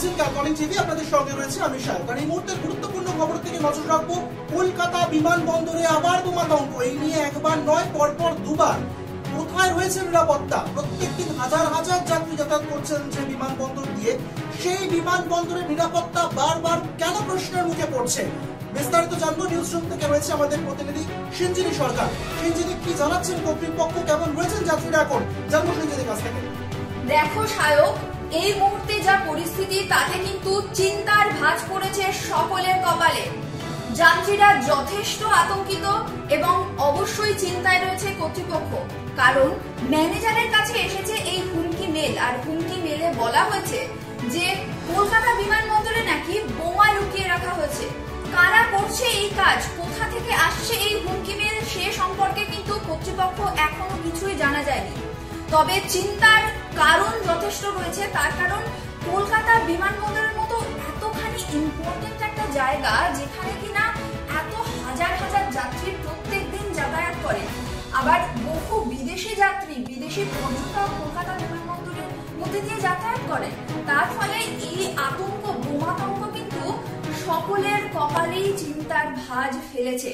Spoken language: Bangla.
দেখছেন ক্যালকলিং টিভি, আপনাদের সঙ্গে রয়েছে আমি শায়ক। আর এই মুহূর্তের গুরুত্বপূর্ণ খবর থেকে নজর রাখবো কলকাতা বিমানবন্দরে আবার বোমাতঙ্ক। এই নিয়ে একবার নয়, পরপর দুবার। কোথায় রয়েছে নিরাপত্তা? প্রত্যেকদিন হাজার হাজার যাত্রী যাতায়াত করছেন যে বিমানবন্দর দিয়ে, সেই বিমানবন্দরের নিরাপত্তা বারবার কেন প্রশ্নের মুখে পড়ছে? বিস্তারিত জানবো। নিউজ রুম থেকে রয়েছে আমাদের প্রতিনিধি সিঞ্জিনী সরকার। সিঞ্জিনী, কি জানাচ্ছেন কর্তৃপক্ষ, কেমন রয়েছেন যাত্রীরা এখন? জানবো সিঞ্জিনীর কাছ থেকে। দেখো শায়ক, এই মুহূর্তে যা পরিস্থিতি তাতে কিন্তু চিন্তার ভাঁজ পড়েছে সকলের কপালে। যাত্রীরা যথেষ্ট আতঙ্কিত এবং অবশ্যই চিন্তায় রয়েছে কর্তৃপক্ষ, কারণ ম্যানেজারের কাছে এসেছে এই হুমকি মেল। আর হুমকি মেলে বলা হয়েছে যে কলকাতা বিমানবন্দরে নাকি বোমা লুকিয়ে রাখা হয়েছে। কারা করছে এই কাজ, কোথা থেকে আসছে এই হুমকি মেল, সে সম্পর্কে কিন্তু কর্তৃপক্ষ এখনো কিছুই জানা যায়নি। তবে চিন্তার কারণ যথেষ্ট রয়েছে, তার কারণ কলকাতা বিমানবন্দরের মতো এতখানি ইম্পর্টেন্ট একটা জায়গা, যেখানে কিনা এত হাজার হাজার যাত্রী প্রত্যেক দিন যাতায়াত করে, আবার বহু বিদেশি যাত্রী, বিদেশি পর্যটক কলকাতা বিমানবন্দরের মধ্যে দিয়ে যাতায়াত করে। তার ফলে এই আতঙ্ক, বোমাতঙ্ক কিন্তু সকলের কপালেই চিন্তার ভাঁজ ফেলেছে।